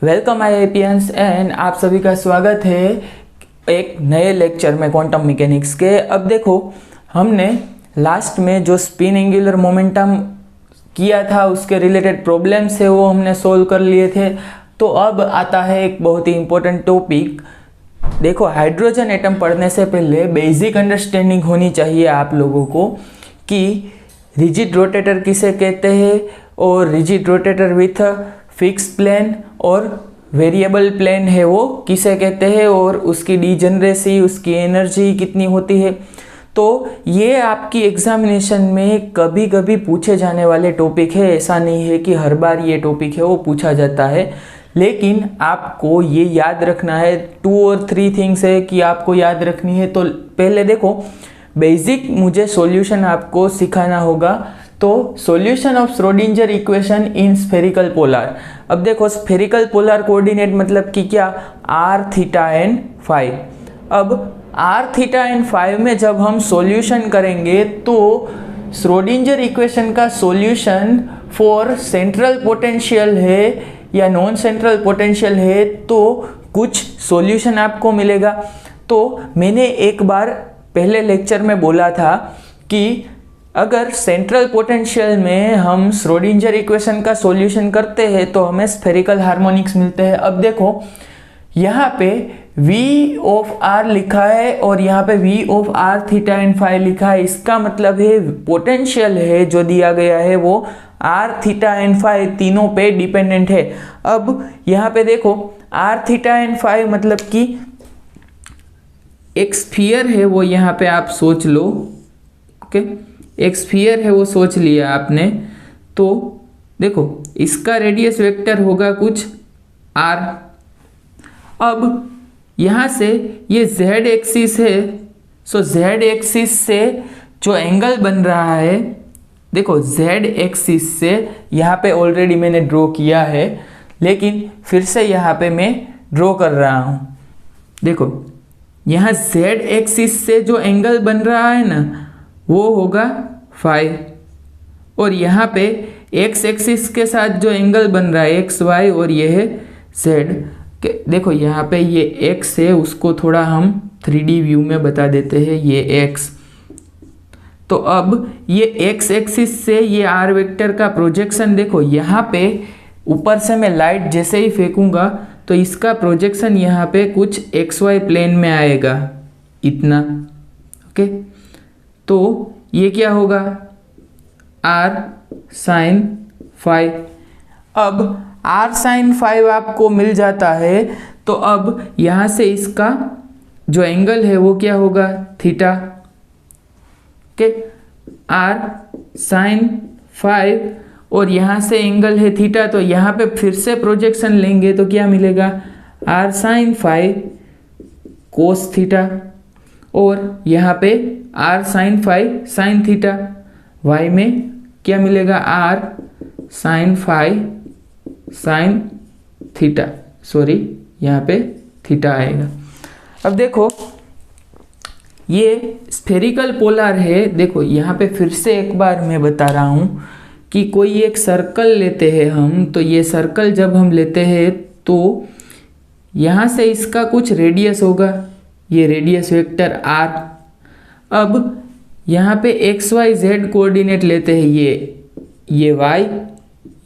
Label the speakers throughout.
Speaker 1: Welcome IIPians and आप सभी का स्वागत है एक नए लेक्चर में क्वांटम मैकेनिक्स के। अब देखो, हमने लास्ट में जो स्पिन एंगुलर मोमेंटम किया था उसके रिलेटेड प्रॉब्लम्स है वो हमने सोल्व कर लिए थे। तो अब आता है एक बहुत ही इम्पोर्टेंट टॉपिक। देखो, हाइड्रोजन एटम पढ़ने से पहले बेसिक अंडरस्टैंडिंग होनी चाहिए आप लोगों को कि रिजिड रोटेटर किसे कहते हैं और rigid rotator with fix plane और वेरिएबल प्लेन है वो किसे कहते हैं और उसकी डीजनरेसी, उसकी एनर्जी कितनी होती है। तो ये आपकी एग्जामिनेशन में कभी कभी पूछे जाने वाले टॉपिक है। ऐसा नहीं है कि हर बार ये टॉपिक है वो पूछा जाता है, लेकिन आपको ये याद रखना है। 2 और 3 थिंग्स है कि आपको याद रखनी है। तो पहले देखो, बेसिक मुझे सॉल्यूशन आपको सिखाना होगा। तो solution of Schrödinger equation in spherical polar. अब देखो, स्फेरिकल पोलर कोऑर्डिनेट मतलब कि क्या, r, थीटा एंड फाई। अब r, थीटा एंड फाई में जब हम सॉल्यूशन करेंगे तो श्रोडिंजर इक्वेशन का सॉल्यूशन फॉर सेंट्रल पोटेंशियल है या नॉन सेंट्रल पोटेंशियल है तो कुछ सॉल्यूशन आपको मिलेगा। तो मैंने एक बार पहले लेक्चर में बोला था कि अगर सेंट्रल पोटेंशियल में हम श्रोडिंजर इक्वेशन का सॉल्यूशन करते हैं तो हमें स्फेरिकल हार्मोनिक्स मिलते हैं। अब देखो, यहाँ पे V ऑफ R लिखा है और यहाँ पे V of R theta and phi लिखा है। इसका मतलब है पोटेंशियल है जो दिया गया है वो R, थीटा एंड फाई तीनों पे डिपेंडेंट है। अब यहाँ पे देखो, R, थीटा एंड फाई मतलब कि एक स्फीयर है वो यहाँ पे आप सोच लो। ओके, एक स्फीयर है वो सोच लिया आपने। तो देखो, इसका रेडियस वेक्टर होगा कुछ r। अब यहाँ से ये z एक्सिस है, सो z एक्सिस से जो एंगल बन रहा है, देखो z एक्सिस से यहाँ पे ऑलरेडी मैंने ड्रॉ किया है, लेकिन फिर से यहाँ पे मैं ड्रॉ कर रहा हूँ। देखो, यहाँ z एक्सिस से जो एंगल बन रहा है ना वो होगा फाई, और यहाँ पे x एक्सिस के साथ जो एंगल बन रहा है एक्स वाई और ये है z। देखो, यहाँ पे ये x है, उसको थोड़ा हम 3D व्यू में बता देते हैं, ये x। तो अब ये x एक्सिस से ये r वेक्टर का प्रोजेक्शन देखो, यहाँ पे ऊपर से मैं लाइट जैसे ही फेंकूंगा तो इसका प्रोजेक्शन यहाँ पे कुछ xy प्लेन में आएगा इतना। ओके, तो ये क्या होगा, r साइन फाई। अब r साइन फाई आपको मिल जाता है तो अब यहाँ से इसका जो एंगल है वो क्या होगा, theta. Okay, r sine phi और यहाँ से एंगल है थीटा, तो यहाँ पे फिर से प्रोजेक्शन लेंगे तो क्या मिलेगा, r sine phi cos theta, और यहाँ पे r sine phi sine theta. y में क्या मिलेगा, r sine phi sine theta, sorry यहाँ पे थीटा आएगा। अब देखो, ये स्फेरिकल पोलर है। देखो, यहाँ पे फिर से एक बार मैं बता रहा हूँ कि कोई एक सर्कल लेते हैं हम, तो ये सर्कल जब हम लेते हैं तो यहाँ से इसका कुछ रेडियस होगा, ये रेडियस वेक्टर r। अब यहाँ पे x y z कोऑर्डिनेट लेते हैं, ये y,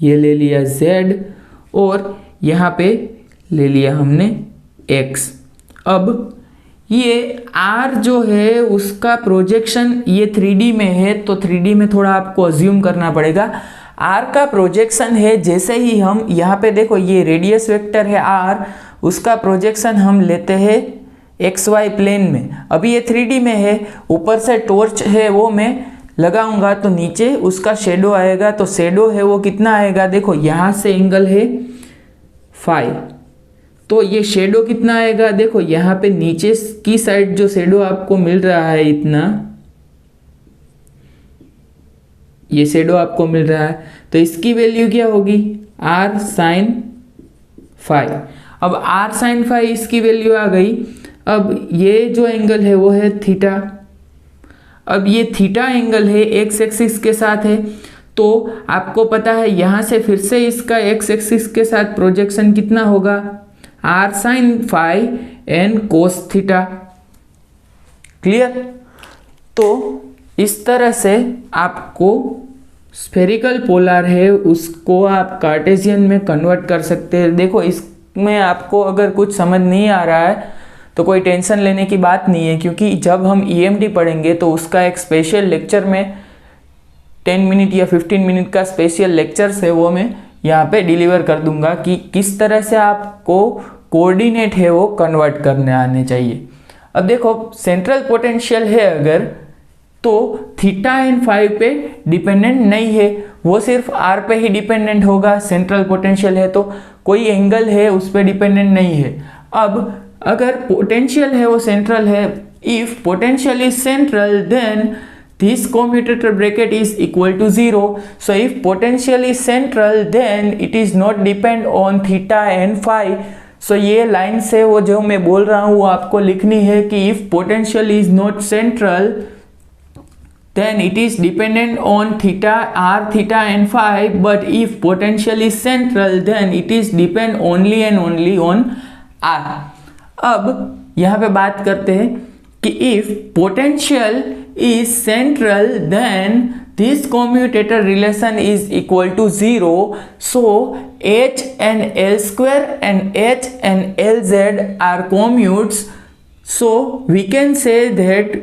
Speaker 1: ये ले लिया z और यहाँ पे ले लिया हमने x। अब ये r जो है उसका प्रोजेक्शन ये 3D में है, तो 3D में थोड़ा आपको अज्यूम करना पड़ेगा। r का प्रोजेक्शन है, जैसे ही हम यहाँ पे देखो ये रेडियस वेक्टर है r, उसका प्रोजेक्शन हम लेते हैं एक्स वाई प्लेन में। अभी ये 3D में है, ऊपर से टॉर्च है वो मैं लगाऊंगा तो नीचे उसका शेडो आएगा, तो शेडो है वो कितना आएगा, देखो यहाँ से एंगल है फाई, तो ये शेडो कितना आएगा, देखो यहाँ पे नीचे की साइड जो शेडो आपको मिल रहा है इतना, ये शेडो आपको मिल रहा है, तो इसकी वैल्यू क्या होगी, r साइन फाई। अब r साइन फाई इसकी वैल्यू आ गई। अब ये जो एंगल है वो है थीटा। अब ये थीटा एंगल है, एक्स एक्सिस के साथ है, तो आपको पता है यहाँ से फिर से इसका एक्स एक्सिस के साथ प्रोजेक्शन कितना होगा, r sine phi n cos theta. Clear. तो इस तरह से आपको स्फेरिकल पोलर है उसको आप कार्टेशियन में कन्वर्ट कर सकते हैं। देखो इसमें आपको अगर कुछ समझ नहीं आ रहा है तो कोई टेंशन लेने की बात नहीं है, क्योंकि जब हम ईएमटी पढ़ेंगे तो उसका एक स्पेशल लेक्चर में 10 मिनट या 15 मिनट का स्पेशल लेक्चर्स है वो मैं यहाँ पे डिलीवर कर दूंगा कि किस तरह से आपको कोऑर्डिनेट है वो कन्वर्ट करने आने चाहिए। अब देखो सेंट्रल पोटेंशियल है अगर, तो थीटा एंड फाई पे डिपेंडेंट नहीं है, वो सिर्फ आर पे ही डिपेंडेंट होगा। सेंट्रल पोटेंशियल है तो कोई एंगल है उस पर डिपेंडेंट नहीं है। अब अगर पोटेंशियल है वो सेंट्रल है, if potential is central then this commutator bracket is equal to 0. So if potential is central then it is not depend on theta and phi. So ये लाइन से वो जो मैं बोल रहा हूँ वो आपको लिखनी है कि if potential is not central then it is dependent on theta r theta and phi, but if potential is central then it is depend only and only on r. अब यहाँ पे बात करते हैं कि if potential is central then this commutator relation is equal to 0. So h and l square and h and lz are commutes. So we can say that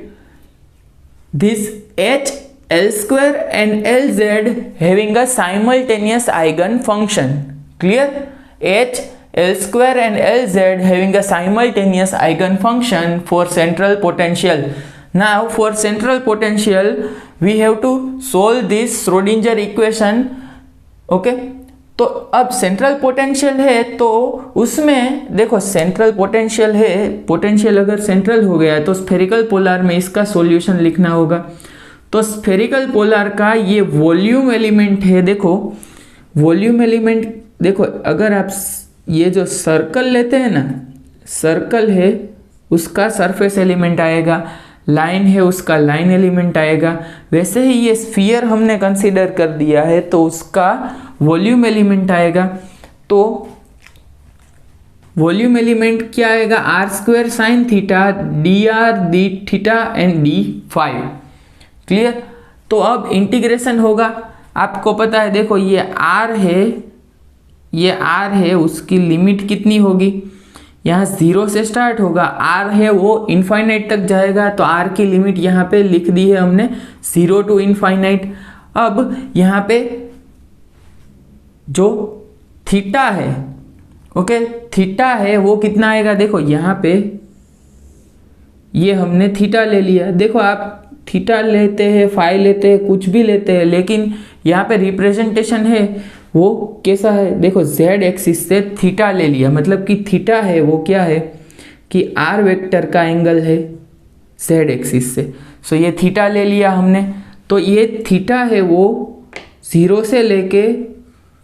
Speaker 1: this h, l square and lz having a simultaneous eigen function. Clear? h, l square and lz having a simultaneous eigen function for central potential. Now for central potential we have to solve this Schrodinger equation. Okay, तो अब central potential है तो उसमें देखो central potential है, potential अगर central हो गया है तो स्फेरिकल पोलर में इसका सॉल्यूशन लिखना होगा। तो स्फेरिकल पोलर का ये वॉल्यूम एलिमेंट है, देखो वॉल्यूम एलिमेंट देखो, अगर आप ये जो सर्कल लेते हैं ना, सर्कल है उसका सरफेस एलिमेंट आएगा, लाइन है उसका लाइन एलिमेंट आएगा। वैसे ही ये स्फीयर हमने कंसीडर कर दिया है तो उसका वॉल्यूम एलिमेंट आएगा। तो वॉल्यूम एलिमेंट क्या आएगा, r square sine theta d r d theta and d phi. Clear. तो अब इंटीग्रेशन होगा, आपको पता है देखो ये आर है, ये आर है, उसकी लिमिट कितनी होगी, यहाँ 0 से स्टार्ट होगा, आर है वो इनफाइनाइट तक जाएगा, तो आर की लिमिट यहाँ पे लिख दी है हमने 0 टू इनफाइनाइट। अब यहाँ पे जो थीटा है, ओके थीटा है वो कितना आएगा, देखो यहाँ पे ये हमने थीटा ले लिया, देखो आप थीटा लेते हैं फाई लेते हैं कुछ भी लेते हैं, लेकिन यहाँ पे रिप्रेजेंटेशन है वो कैसा है, देखो z एक्सिस से थीटा ले लिया, मतलब कि थीटा है वो क्या है कि r वेक्टर का एंगल है z एक्सिस से। सो ये थीटा ले लिया हमने, तो ये थीटा है वो 0 से लेके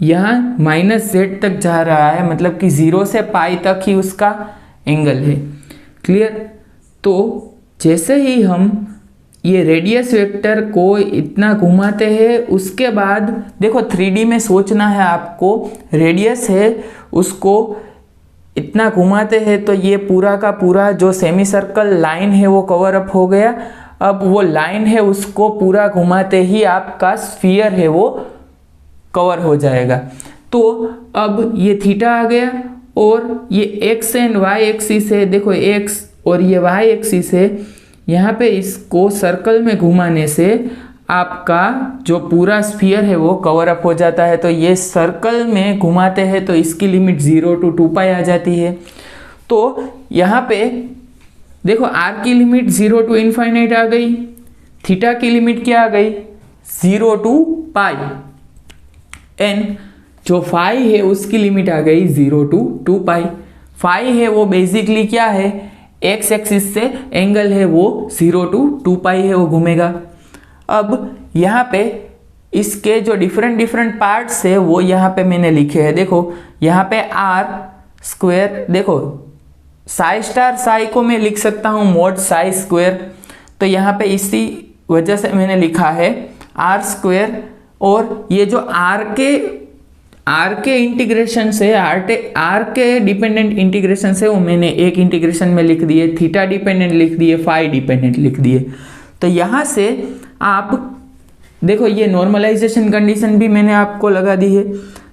Speaker 1: यहाँ -z तक जा रहा है, मतलब कि 0 से पाई तक ही उसका एंगल है। क्लियर। तो जैसे ही हम ये रेडियस वेक्टर को इतना घुमाते हैं, उसके बाद देखो 3D में सोचना है आपको, रेडियस है उसको इतना घुमाते हैं तो ये पूरा का पूरा जो सेमी सर्कल लाइन है वो कवर अप हो गया। अब वो लाइन है उसको पूरा घुमाते ही आपका स्फीयर है वो कवर हो जाएगा। तो अब ये थीटा आ गया और ये एक्स एंड वाई एक्सिस है, देखो एक्स और ये वाई एक्सिस है, यहाँ पे इसको सर्कल में घुमाने से आपका जो पूरा स्फीयर है वो कवर अप हो जाता है। तो ये सर्कल में घुमाते हैं तो इसकी लिमिट 0 टू 2 पाई आ जाती है। तो यहाँ पे देखो r की लिमिट 0 टू इनफाइनाइट आ गई, थीटा की लिमिट क्या आ गई 0 टू पाई, एंड जो फाई है उसकी लिमिट आ गई 0 टू 2 पाई। फाई है वो बेसिकली क्या है, एक्स एक्सिस से एंगल है वो 0 टू 2 पाई है वो घूमेगा। अब यहाँ पे इसके जो डिफरेंट पार्ट्स है वो यहाँ पे मैंने लिखे हैं, देखो यहाँ पे आर स्क्वायर, देखो साई स्टार साई को मैं लिख सकता हूँ मोड साई स्क्वायर, तो यहाँ पे इसी वजह से मैंने लिखा है आर स्क्वायर और ये जो आर के इंटीग्रेशन से आर के डिपेंडेंट इंटीग्रेशन से वो मैंने एक इंटीग्रेशन में लिख दिए, थीटा डिपेंडेंट लिख दिए, फाई डिपेंडेंट लिख दिए। तो यहाँ से आप देखो ये नॉर्मलाइजेशन कंडीशन भी मैंने आपको लगा दी है।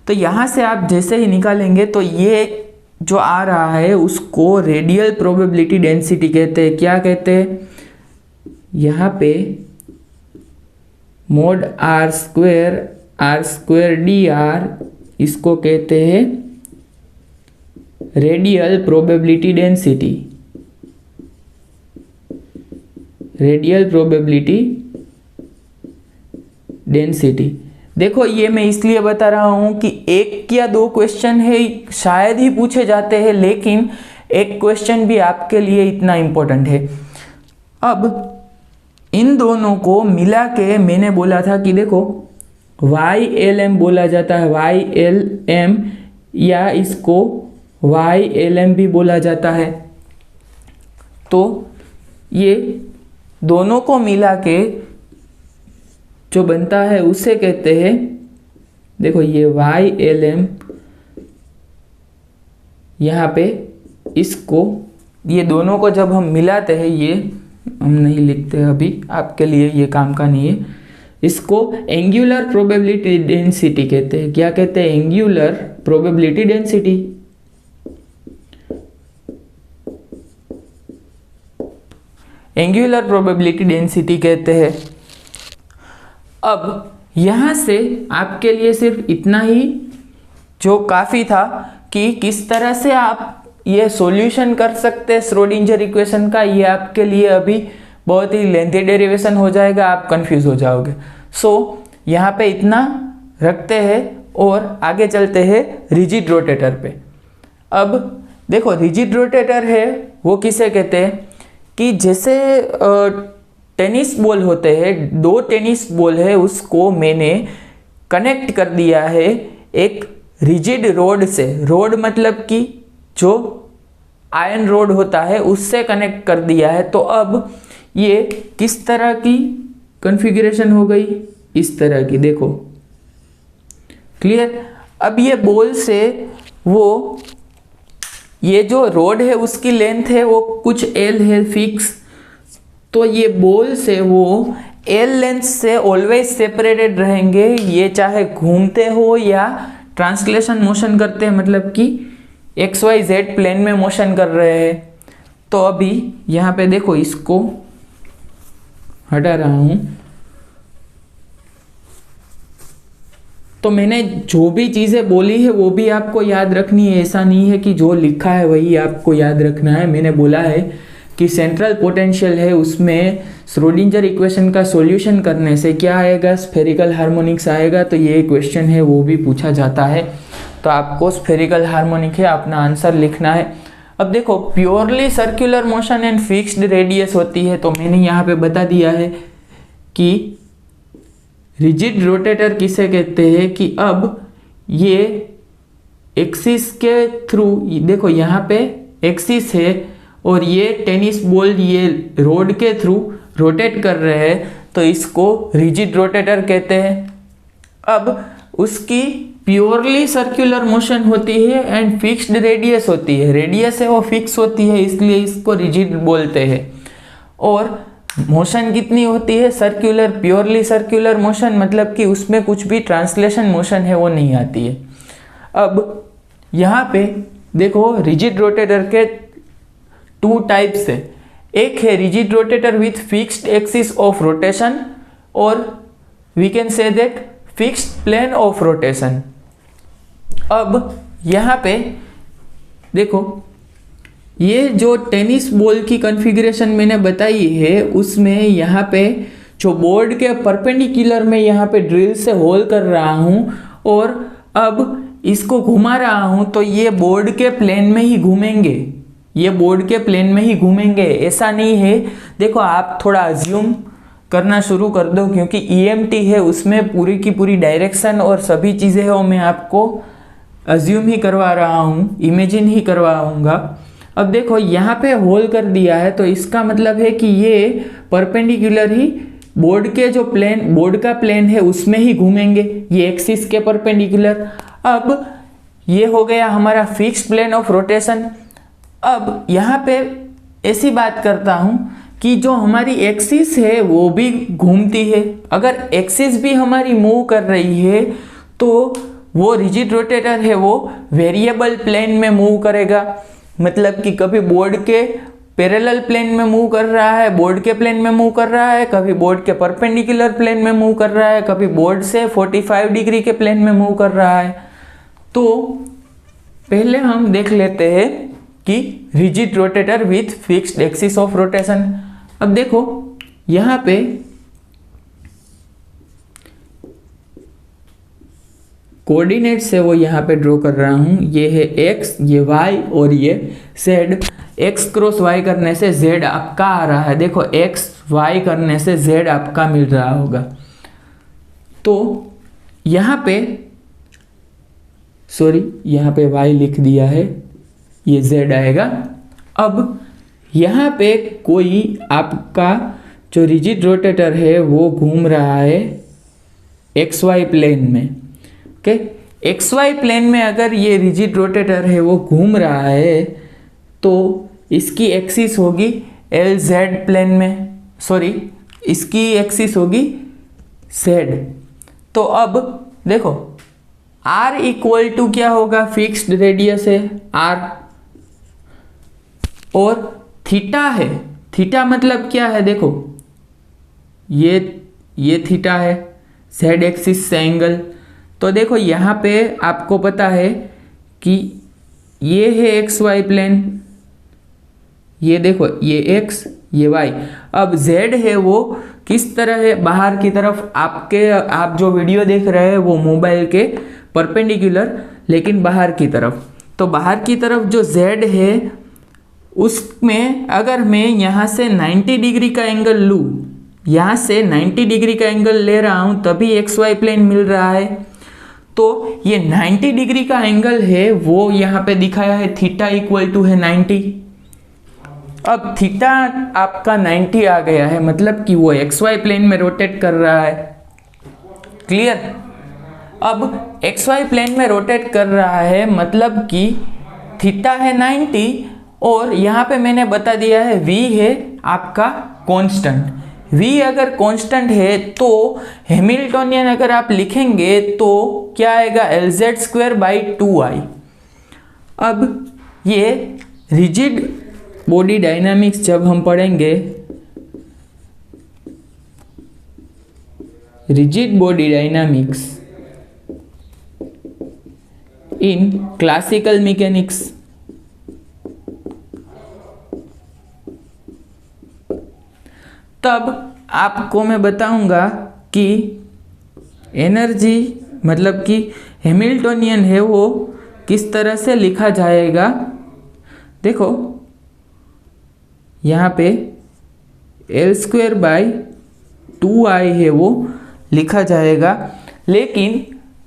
Speaker 1: तो यहाँ से आप जैसे ही निकालेंगे तो ये जो आ रहा है उसको रेडियल प्रोबेबिलिटी डेंसिटी कहते हैं। क्या कहते हैं? यहाँ पे mod r square d r, इसको कहते हैं radial probability density. Radial probability density. देखो ये मैं इसलिए बता रहा हूं कि एक या दो क्वेश्चन है शायद ही पूछे जाते हैं, लेकिन एक क्वेश्चन भी आपके लिए इतना इंपॉर्टेंट है। अब इन दोनों को मिला के मैंने बोला था कि देखो YLM बोला जाता है, YLM, या इसको YLM भी बोला जाता है। तो ये दोनों को मिला के जो बनता है उसे कहते हैं, देखो ये YLM, यहाँ पे इसको, ये दोनों को जब हम मिलाते हैं, ये हम नहीं लिखते अभी, आपके लिए ये काम का नहीं है, इसको एंगुलर प्रोबेबिलिटी डेंसिटी कहते हैं। क्या कहते हैं? Angular probability density. Angular probability density कहते हैं। अब यहाँ से आपके लिए सिर्फ इतना ही जो काफ़ी था कि किस तरह से आप ये सॉल्यूशन कर सकते हैं श्रोडिंगर इक्वेशन का। ये आपके लिए अभी बहुत ही लेंथी डेरिवेशन हो जाएगा, आप कंफ्यूज हो जाओगे। सो यहाँ पे इतना रखते हैं और आगे चलते हैं रिजिड रोटेटर पे। अब देखो रिजिड रोटेटर है वो किसे कहते हैं कि जैसे टेनिस बॉल होते हैं, दो टेनिस बॉल है, उसको मैंने कनेक्ट कर दिया है एक रिजिड रोड से। रोड मतलब कि जो आयरन रोड होता है उससे कनेक्ट कर दिया है। तो अब ये किस तरह की कॉन्फ़िगरेशन हो गई? इस तरह की, देखो क्लियर। अब ये बॉल से वो ये जो रोड है उसकी लेंथ है वो कुछ L है फिक्स। तो ये बॉल से वो L लेंथ से ऑलवेज सेपरेटेड रहेंगे, ये चाहे घूमते हो या ट्रांसलेशन मोशन करते हैं, मतलब कि XYZ प्लेन में मोशन कर रहे हैं। तो अभी यहाँ पे देखो इसको हटा रहा हूँ। तो मैंने जो भी चीज़ें बोली है वो भी आपको याद रखनी है। ऐसा नहीं है कि जो लिखा है वही आपको याद रखना है। मैंने बोला है कि सेंट्रल पोटेंशियल है, उसमें श्रोडिंगर इक्वेशन का सॉल्यूशन करने से क्या आएगा? स्फेरिकल हार्मोनिक्स आएगा। तो ये क्वेश्चन है वो भी पूछा जाता है। तो आपको स्फेरिकल हार्मोनिक है, अपना आंसर लिखना है। अब देखो purely circular motion and fixed radius होती है। तो मैंने यहाँ पे बता दिया है कि रिजिड रोटेटर किसे कहते हैं कि अब ये एक्सिस के थ्रू, देखो यहाँ पे एक्सिस है और ये टेनिस बॉल ये रोड के थ्रू रोटेट कर रहे हैं, तो इसको रिजिड रोटेटर कहते हैं। अब उसकी प्योरली सर्कुलर मोशन होती है एंड फिक्स्ड रेडियस होती है। रेडियस है वो फिक्स होती है, इसलिए इसको रिजिड बोलते हैं। और मोशन कितनी होती है? सर्कुलर, प्योरली सर्कुलर मोशन, मतलब कि उसमें कुछ भी ट्रांसलेशन मोशन है वो नहीं आती है। अब यहाँ पे देखो रिजिड रोटेटर के टू टाइप्स है। एक है rigid rotator with fixed axis of rotation, और we can say that fixed plane of rotation. अब यहाँ पे देखो ये जो टेनिस बॉल की कॉन्फ़िगरेशन मैंने बताई है उसमें यहाँ पे जो बोर्ड के परपेंडिकुलर में यहाँ पे ड्रिल से होल कर रहा हूँ और अब इसको घुमा रहा हूँ, तो ये बोर्ड के प्लेन में ही घूमेंगे, ये बोर्ड के प्लेन में ही घूमेंगे। ऐसा नहीं है, देखो आप थोड़ा अज्यूम करना शुरू कर दो, क्योंकि EMT है उसमें पूरी की पूरी डायरेक्शन और सभी चीज़ें हैं वो मैं आपको अज्यूम ही करवा रहा हूँ, इमेजिन ही करवाऊँगा। अब देखो यहाँ पे होल कर दिया है, तो इसका मतलब है कि ये परपेंडिकुलर ही बोर्ड के जो प्लेन, बोर्ड का प्लेन है उसमें ही घूमेंगे, ये एक्सिस के परपेंडिकुलर। अब ये हो गया हमारा फिक्स्ड प्लेन ऑफ रोटेशन। अब यहाँ पे ऐसी बात करता हूँ कि जो हमारी एक्सिस है वो भी घूमती है। अगर एक्सिस भी हमारी मूव कर रही है तो वो रिजिड रोटेटर है वो वेरिएबल प्लेन में मूव करेगा। मतलब कि कभी बोर्ड के पैरेलल प्लेन में मूव कर रहा है, बोर्ड के प्लेन में मूव कर रहा है, कभी बोर्ड के परपेंडिकुलर प्लेन में मूव कर रहा है, कभी बोर्ड से 45 डिग्री के प्लेन में मूव कर रहा है। तो पहले हम देख लेते हैं कि rigid rotator with fixed axis of rotation. अब देखो यहाँ पे कोऑर्डिनेट्स है वो यहाँ पे ड्रॉ कर रहा हूँ। ये है x, ये y और ये z। x क्रॉस y करने से z आपका आ रहा है। देखो x y करने से z आपका मिल रहा होगा। तो यहाँ पे सॉरी, यहाँ पे y लिख दिया है, ये z आएगा। अब यहाँ पे कोई आपका जो रिजिड रोटेटर है वो घूम रहा है xy प्लेन में। ओके, xy प्लेन में अगर ये रिजिड रोटेटर है वो घूम रहा है तो इसकी एक्सिस होगी LZ प्लेन में, सॉरी इसकी एक्सिस होगी Z। तो अब देखो R इक्वल टू क्या होगा, फिक्स्ड रेडियस है R, और थीटा है। थीटा मतलब क्या है, देखो ये थीटा है, Z एक्सिस से एंगल। तो देखो यहाँ पे आपको पता है कि ये है XY प्लेन, ये देखो ये X ये Y। अब Z है वो किस तरह है, बाहर की तरफ। आप जो वीडियो देख रहे हैं वो मोबाइल के परपेंडिकुलर, लेकिन बाहर की तरफ। तो बाहर की तरफ जो Z है उसमें अगर मैं यहाँ से 90 डिग्री का एंगल लूँ, यहाँ से 90 डिग्री का एंगल ले रहा हूँ तभी XY प्लेन मिल रहा है। तो ये 90 डिग्री का एंगल है वो यहाँ पे दिखाया है, थीटा इक्वल टू है 90। अब थीटा आपका 90 आ गया है, मतलब कि वो XY प्लेन में रोटेट कर रहा है। क्लियर। अब XY प्लेन में रोटेट कर रहा है मतलब कि थीटा है 90 और यहाँ पे मैंने बता दिया है V है आपका कांस्टेंट। V अगर कांस्टेंट है तो हैमिल्टोनियन अगर आप लिखेंगे तो क्या आएगा, LZ स्क्वायर बाई 2I। अब ये रिजिड बॉडी डायनामिक्स जब हम पढ़ेंगे, rigid body dynamics in classical mechanics, तब आपको मैं बताऊंगा कि एनर्जी मतलब कि हैमिल्टोनियन है वो किस तरह से लिखा जाएगा। देखो यहाँ पे L स्क्वायर बाई 2I है वो लिखा जाएगा, लेकिन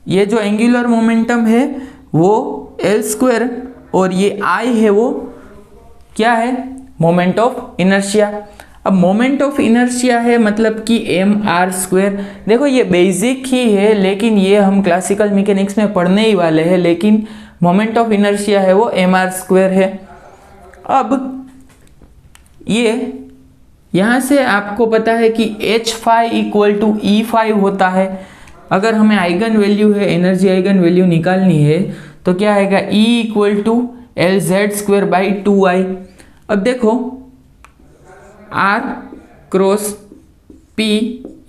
Speaker 1: ये जो एंगुलर मोमेंटम है वो L स्क्वायर और ये I है वो क्या है, मोमेंट ऑफ इनर्शिया। अब मोमेंट ऑफ इनर्शिया है मतलब कि mr स्क्वायर। देखो ये बेसिक ही है लेकिन ये हम क्लासिकल मैकेनिक्स में पढ़ने ही वाले हैं, लेकिन मोमेंट ऑफ इनर्शिया है वो mr स्क्वायर है। अब ये यहाँ से आपको पता है कि h phi equal to E phi होता है। अगर हमें आइगन वैल्यू है, एनर्जी आइगन वैल्यू निकालनी है तो क्या आएगा, E equal to LZ square by 2I। अब देखो R cross P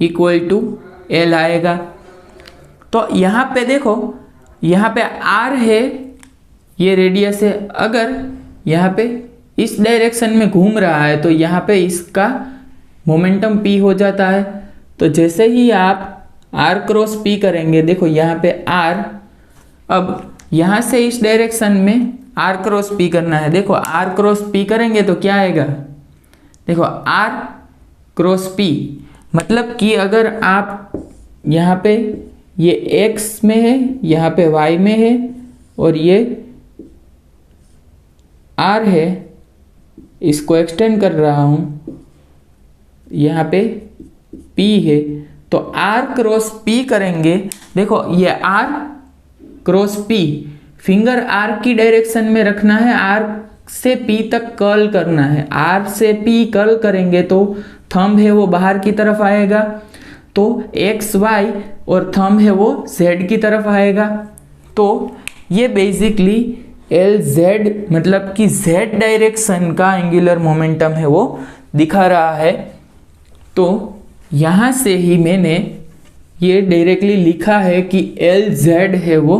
Speaker 1: equal to L आएगा। तो यहाँ पे देखो, यहाँ पे R है, ये रेडियस है। अगर यहाँ पे इस डायरेक्शन में घूम रहा है तो यहाँ पे इसका मोमेंटम P हो जाता है। तो जैसे ही आप R क्रॉस P करेंगे, देखो यहाँ पे R, अब यहाँ से इस डायरेक्शन में R क्रॉस P करना है। देखो R क्रॉस P करेंगे तो क्या आएगा, देखो R क्रॉस P मतलब कि अगर आप यहाँ पे ये X में है, यहाँ पे Y में है और ये R है, इसको एक्सटेंड कर रहा हूँ, यहाँ पे P है, तो R क्रॉस P करेंगे। देखो ये R cross P, finger R की डायरेक्शन में रखना है, R से P तक कर्ल करना है। R से P कर्ल करेंगे तो थंब है वो बाहर की तरफ आएगा, तो एक्स वाई और थंब है वो Z की तरफ आएगा। तो ये बेसिकली LZ मतलब कि Z डायरेक्शन का एंगुलर मोमेंटम है वो दिखा रहा है। तो यहाँ से ही मैंने ये डायरेक्टली लिखा है कि LZ है वो,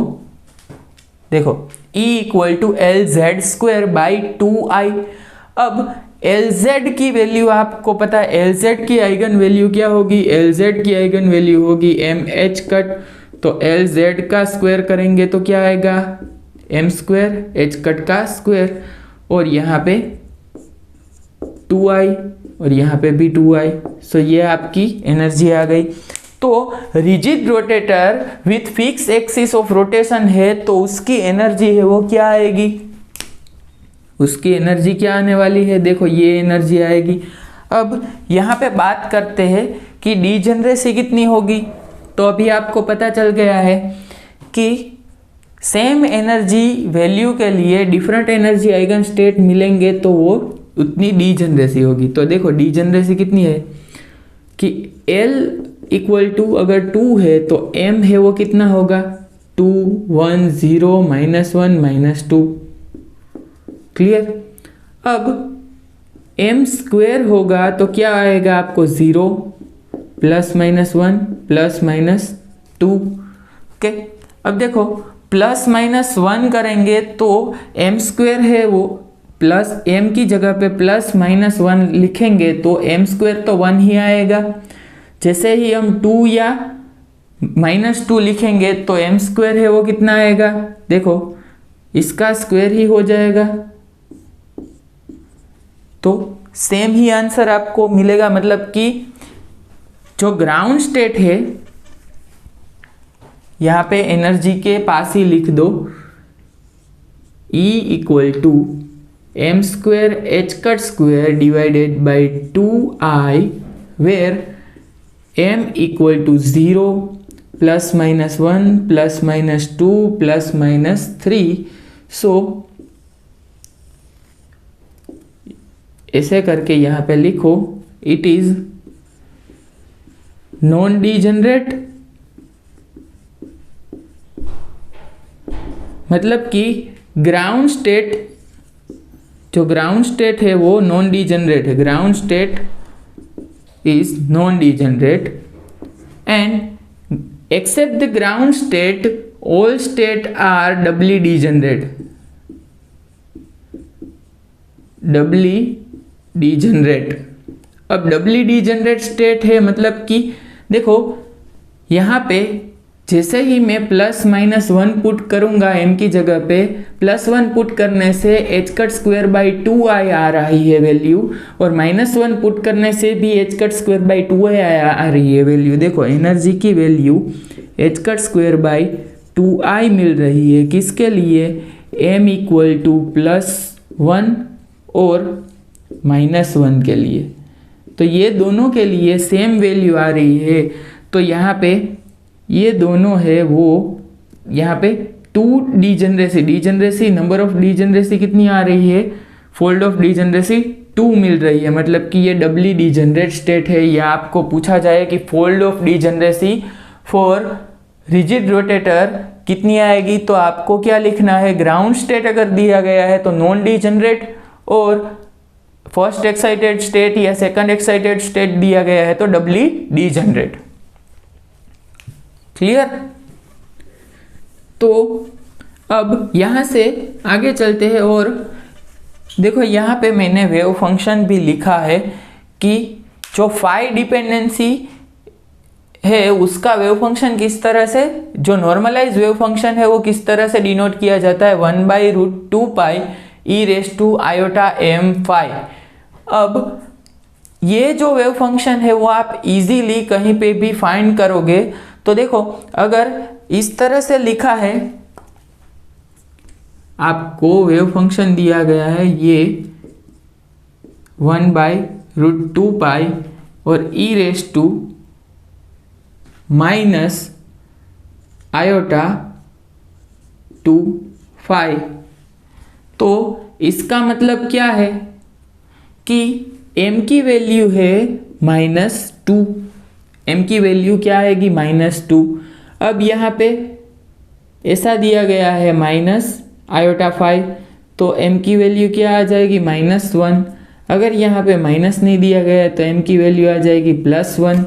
Speaker 1: देखो E equal to LZ square by 2I। अब LZ की वैल्यू आपको पता है, LZ की आइगन वैल्यू क्या होगी, LZ की आइगन वैल्यू होगी MH कट, तो LZ का स्क्वायर करेंगे तो क्या आएगा M स्क्वायर, H कट का स्क्वायर, और यहाँ पे 2I और यहाँ पे भी 2I। सो ये आपकी एनर्जी आ गई। तो rigid rotator with fix axis of rotation है, तो उसकी एनर्जी है वो क्या आएगी, उसकी एनर्जी क्या आने वाली है, देखो ये एनर्जी आएगी। अब यहाँ पे बात करते हैं कि डीजेनरेसी कितनी होगी। तो अभी आपको पता चल गया है कि सेम एनर्जी वैल्यू के लिए डिफरेंट एनर्जी आइगन स्टेट मिलेंगे तो वो उतनी डीजेनरेसी होगी। तो देखो डीजेनरेसी कितनी है कि L इक्वल टू अगर 2 है तो M है वो कितना होगा 2 1 0 -1 -2। क्लियर। अब M स्क्वायर होगा तो क्या आएगा आपको 0 +-1 +-2। ओके, अब देखो +-1 करेंगे तो M स्क्वायर है वो प्लस M की जगह पे +-1 लिखेंगे तो M स्क्वायर तो 1 ही आएगा। जैसे ही हम 2 या -2 लिखेंगे तो M स्क्वायर है वो कितना आएगा, देखो इसका स्क्वायर ही हो जाएगा। तो सेम ही आंसर आपको मिलेगा, मतलब कि जो ग्राउंड स्टेट है यहाँ पे एनर्जी के पास ही लिख दो, E equal to M square H cut square divided by 2I, where M equal to 0 +-1 +-2 +-3। So ऐसे करके यहाँ पे लिखो, इट इज नॉन डीजेनरेट, मतलब कि ग्राउंड स्टेट, जो ग्राउंड स्टेट है वो नॉन डीजेनरेट है। Ground state is non degenerate and except the ground state all state are doubly degenerate. Doubly degenerate, अब डबली डीजेनरेट स्टेट है मतलब कि देखो यहाँ पे जैसे ही मैं +-1 पुट करूंगा M की जगह पे, +1 पुट करने से H cut square by 2I आ रही है वैल्यू, और -1 पुट करने से भी H cut square by 2I आ रही है वैल्यू। देखो एनर्जी की value H cut square by 2I मिल रही है, किसके लिए, M इक्वल टू +1 और -1 के लिए। तो ये दोनों के लिए सेम वैल्यू आ रही है, तो यहाँ पे ये दोनों है वो यहाँ पे 2 डीजेनरेसी नंबर ऑफ डीजेनरेसी कितनी आ रही है, फोल्ड ऑफ डीजेनरेसी 2 मिल रही है, मतलब कि ये डबली डीजेनरेट स्टेट है। या आपको पूछा जाए कि fold of degeneracy for rigid rotator कितनी आएगी, तो आपको क्या लिखना है, ग्राउंड स्टेट अगर दिया गया है तो नॉन डीजेनरेट, और फर्स्ट एक्साइटेड स्टेट या सेकंड एक्साइटेड स्टेट दिया गया है तो डबली डीजेनरेट। क्लियर। तो अब यहां से आगे चलते हैं, और देखो यहाँ पे मैंने वेव फंक्शन भी लिखा है कि जो फाई डिपेंडेंसी है उसका वेव फंक्शन किस तरह से, जो नॉर्मलाइज वेव फंक्शन है वो किस तरह से डिनोट किया जाता है, 1/√2π e⁻m फाई। अब ये जो वेव फंक्शन है वो आप इजीली कहीं पे भी फाइंड करोगे। तो देखो अगर इस तरह से लिखा है, आपको वेव फंक्शन दिया गया है ये 1/√2π और ई रेस टू माइनस आयोटा 2 तो इसका मतलब क्या है कि m की वैल्यू है -2। m की वैल्यू क्या आएगी -2। अब यहाँ पे ऐसा दिया गया है माइनस आयोटा 5 तो m की वैल्यू क्या आ जाएगी -1। अगर यहाँ पे माइनस नहीं दिया गया है तो m की वैल्यू आ जाएगी +1।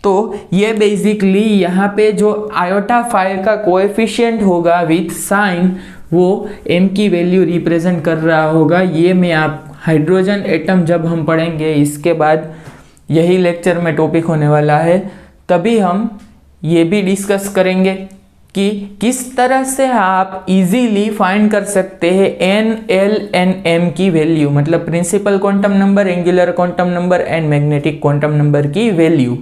Speaker 1: तो ये बेसिकली यहाँ पे जो आयोटा 5 का कोएफिशिएंट होगा विथ साइन वो m की वैल्यू रिप्रेजेंट कर रहा होगा। ये मैं आप हाइड्रोजन एटम जब हम पढ़ेंगे इसके बाद यही लेक्चर में टॉपिक होने वाला है, तभी हम ये भी डिस्कस करेंगे कि किस तरह से आप इजीली फाइंड कर सकते हैं n, l, n, m की वैल्यू, मतलब principal quantum number, angular quantum number and magnetic quantum number की वैल्यू।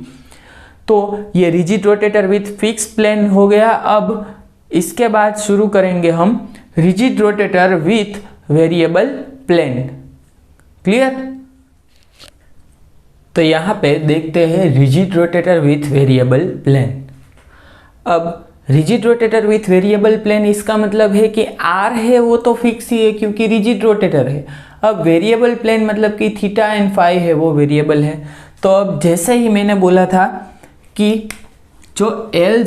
Speaker 1: तो ये rigid rotator with fix plane हो गया। अब इसके बाद शुरू करेंगे हम rigid rotator with variable plane. Clear? तो यहाँ पे देखते हैं rigid rotator with variable plane. अब rigid rotator with variable plane इसका मतलब है कि r है वो तो फिक्स ही है क्योंकि रिजिड रोटेटर है। अब वेरिएबल प्लेन मतलब कि थीटा एंड फाई है वो वेरिएबल है। तो अब जैसे ही मैंने बोला था कि जो L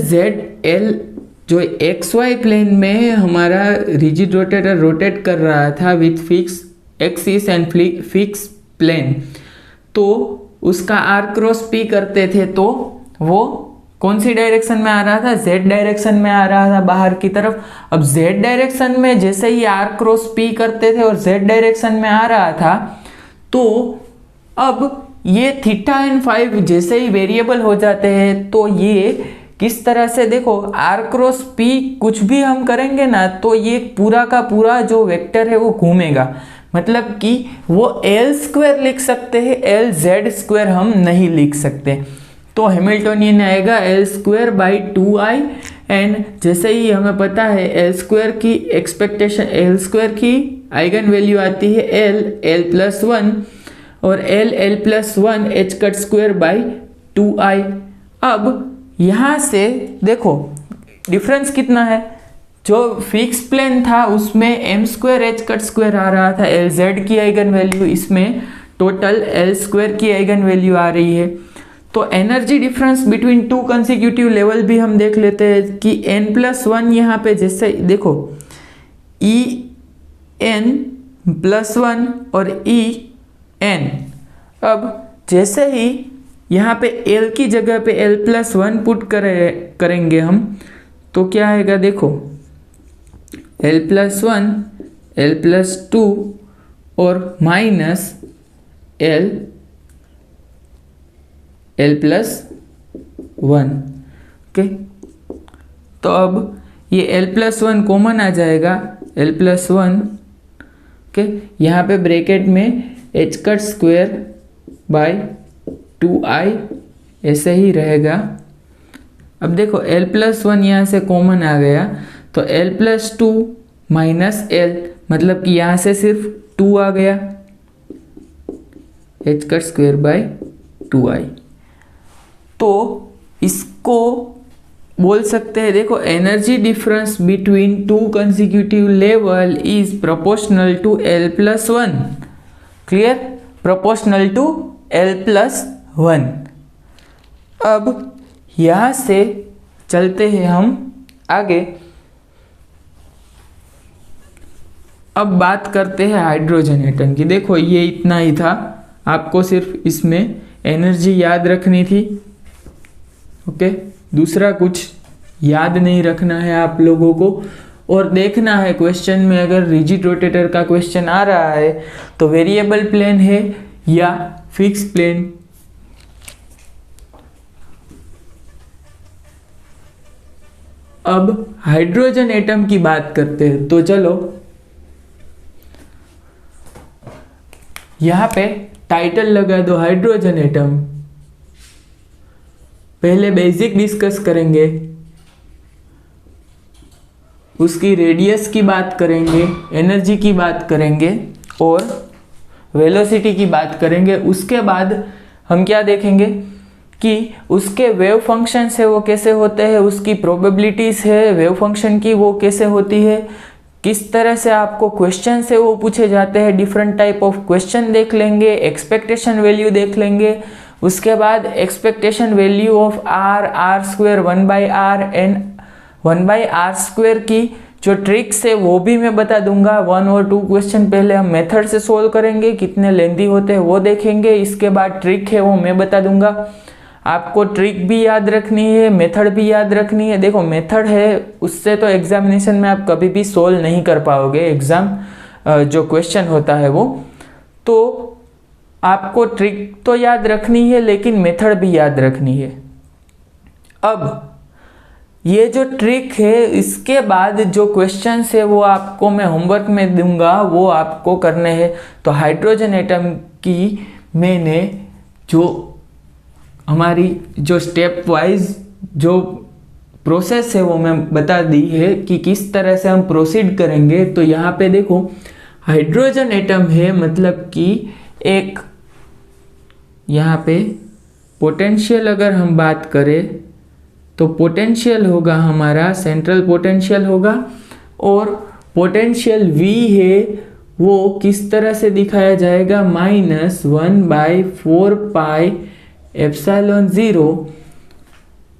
Speaker 1: जो XY प्लेन में हमारा रिजिड रोटेटर रोटेट कर रहा था with fix axis and fix plane, तो उसका R क्रॉस P करते थे तो वो कौन सी डायरेक्शन में आ रहा था? Z डायरेक्शन में आ रहा था बाहर की तरफ। अब Z डायरेक्शन में जैसे ही R क्रॉस P करते थे और Z डायरेक्शन में आ रहा था तो अब ये थीटा एंड फाई जैसे ही वेरिएबल हो जाते हैं तो ये किस तरह से देखो R क्रॉस P कुछ भी हम करेंगे ना तो ये पूरा का पूरा जो वेक्टर है वो घूमेगा, मतलब कि वो L² लिख सकते हैं, LZ² हम नहीं लिख सकते। तो हैमिल्टोनियन आएगा L²/2I एंड जैसे ही हमें पता है L² की एक्सपेक्टेशन, L² की आइगन वैल्यू आती है L+1 और L+1 h²/2I। अब यहाँ से देखो डिफरेंस कितना है, जो फिक्स प्लेन था उसमें m² h² आ रहा था Lz की आइगन वैल्यू, इसमें टोटल L² की आइगन वैल्यू आ रही है। तो energy difference between two consecutive level भी हम देख लेते हैं कि n+1 यहाँ पे जैसे देखो En+1 और En। अब जैसे ही यहाँ पे L की जगह पे L+1 पुट करेंगे हम तो क्या आएगा देखो L+1 L+2 और माइनस L+1। ओके, तो अब ये L+1 कॉमन आ जाएगा, L+1 ओके, यहाँ पे ब्रैकेट में h²/2I ऐसे ही रहेगा। अब देखो L+1 यहाँ से कॉमन आ गया तो L+2 माइनस L, मतलब कि यहाँ से सिर्फ 2 आ गया, h²/2I। तो इसको बोल सकते हैं देखो energy difference between two consecutive level is proportional to L+1। Clear? Proportional to L+1। अब यहाँ से चलते हैं हम आगे। अब बात करते हैं हाइड्रोजन एटम की। देखो ये इतना ही था, आपको सिर्फ इसमें एनर्जी याद रखनी थी। ओके, दूसरा कुछ याद नहीं रखना है आप लोगों को, और देखना है क्वेश्चन में अगर रिजिड रोटेटर का क्वेश्चन आ रहा है तो वेरिएबल प्लेन है या फिक्स प्लेन। अब हाइड्रोजन एटम की बात करते हैं तो चलो यहाँ पे टाइटल लगा दो हाइड्रोजन एटम। पहले बेसिक डिस्कस करेंगे, उसकी रेडियस की बात करेंगे, एनर्जी की बात करेंगे और वेलोसिटी की बात करेंगे। उसके बाद हम क्या देखेंगे कि उसके वेव फंक्शन है वो कैसे होते हैं, उसकी प्रोबेबिलिटीज़ है वेव फंक्शन की वो कैसे होती है, किस तरह से आपको क्वेश्चन से वो पूछे जाते हैं, डिफरेंट टाइप ऑफ क्वेश्चन देख लेंगे, एक्सपेक्टेशन वैल्यू देख लेंगे, उसके बाद expectation value of R, R square, 1/r and 1/r square की जो ट्रिक्स है वो भी मैं बता दूंगा। 1 और 2 क्वेश्चन पहले हम मेथड से सोल्व करेंगे, कितने लेंदी होते हैं वो देखेंगे, इसके बाद ट्रिक है वो मैं बता दूंगा। आपको ट्रिक भी याद रखनी है, मेथड भी याद रखनी है। देखो मेथड है उससे तो एग्जामिनेशन में आप कभी भी सोल्व नहीं कर पाओगे, एग्जाम जो क्वेश्चन होता है वो, तो आपको ट्रिक तो याद रखनी है लेकिन मेथड भी याद रखनी है। अब ये जो ट्रिक है इसके बाद जो क्वेश्चन है वो आपको मैं होमवर्क में दूंगा, वो आपको करने हैं। तो हाइड्रोजन एटम की मैंने जो हमारी जो स्टेप वाइज जो प्रोसेस है वो मैं बता दी है कि किस तरह से हम प्रोसीड करेंगे। तो यहाँ पे देखो हाइड्रोजन एटम है, मतलब कि एक यहाँ पे पोटेंशियल अगर हम बात करें तो पोटेंशियल होगा हमारा, सेंट्रल पोटेंशियल होगा, और पोटेंशियल V है वो किस तरह से दिखाया जाएगा, -1/4 epsilon 0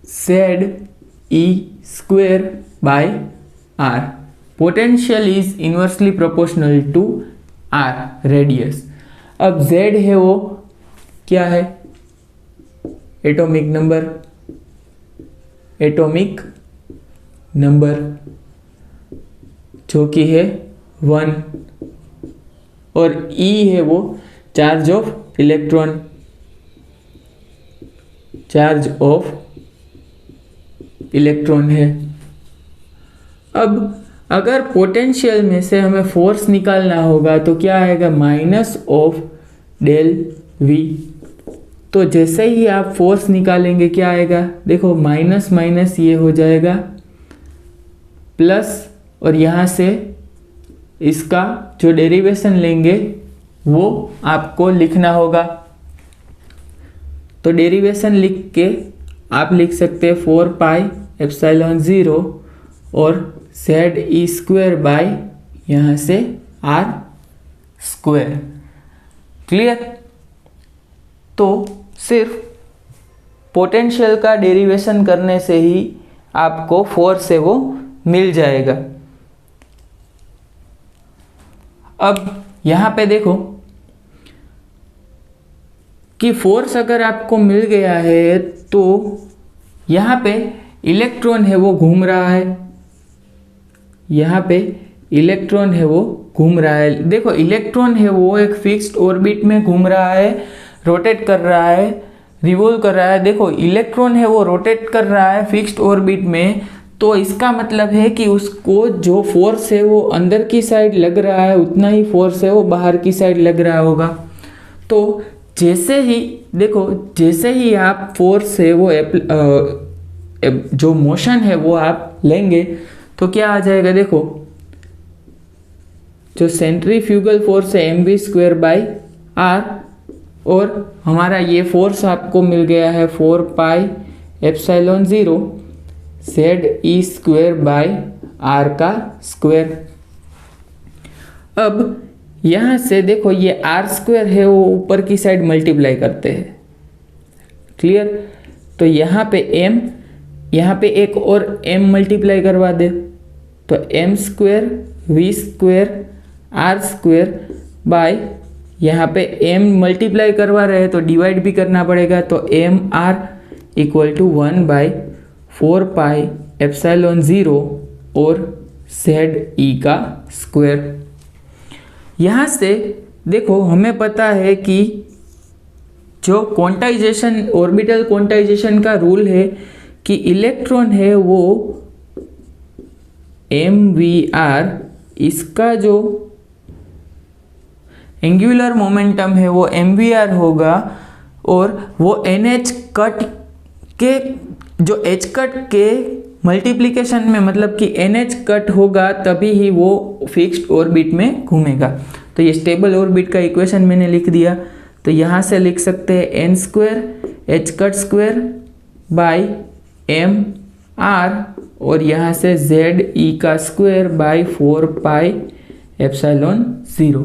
Speaker 1: Z(E²/r). Potential is inversely proportional to R radius. अब Z है वो क्या है, एटॉमिक नंबर जो कि है 1, और E है वो चार्ज ऑफ इलेक्ट्रॉन है। अब अगर पोटेंशियल में से हमें फोर्स निकालना होगा तो क्या आएगा, -(del)V। तो जैसे ही आप फोर्स निकालेंगे क्या आएगा, देखो माइनस माइनस ये हो जाएगा प्लस, और यहाँ से इसका जो डेरिवेशन लेंगे वो आपको लिखना होगा। तो डेरिवेशन लिख के आप लिख सकते हैं 4πε0 और ZE² यहाँ से R²। क्लियर? तो सिर्फ पोटेंशियल का डेरिवेशन करने से ही आपको फोर्स है वो मिल जाएगा। अब यहाँ पे देखो कि फोर्स अगर आपको मिल गया है तो यहाँ पे इलेक्ट्रॉन है वो घूम रहा है, यहाँ पे इलेक्ट्रॉन है वो घूम रहा है। देखो इलेक्ट्रॉन है वो एक फिक्स्ड ऑर्बिट में घूम रहा है, रोटेट कर रहा है, रिवॉल्व कर रहा है। देखो इलेक्ट्रॉन है वो रोटेट कर रहा है फिक्स्ड ऑर्बिट में, तो इसका मतलब है कि उसको जो फोर्स है वो अंदर की साइड लग रहा है उतना ही फोर्स है वो बाहर की साइड लग रहा होगा। तो जैसे ही देखो जैसे ही आप फोर्स है वो जो मोशन है वो आप लेंगे तो क्या आ जाएगा, देखो जो सेंट्रीफ्यूगल फोर्स है mv²/r, और हमारा ये फोर्स आपको मिल गया है 4πε0 ZE²/r²। अब यहाँ से देखो ये R² है वो ऊपर की साइड मल्टीप्लाई करते हैं। क्लियर? तो यहाँ पे m, यहाँ पे एक और m मल्टीप्लाई करवा दे तो m² v²r² बाय, यहाँ पे m मल्टीप्लाई करवा रहे हैं तो डिवाइड भी करना पड़ेगा, तो mr = 1/4πε0 और ZE²। यहाँ से देखो हमें पता है कि जो क्वांटाइजेशन, ऑर्बिटल क्वांटाइजेशन का रूल है कि इलेक्ट्रॉन है वो mvr, इसका जो एंगुलर मोमेंटम है वो mvr होगा, और वो NH कट के जो H कट के मल्टीप्लिकेशन में, मतलब कि NH कट होगा तभी ही वो फिक्स्ड ऑर्बिट में घूमेगा। तो ये स्टेबल ऑर्बिट का इक्वेशन मैंने लिख दिया। तो यहाँ से लिख सकते हैं N square H cut square by M R, और यहाँ से जेड ई का square by 4 pi epsilon 0।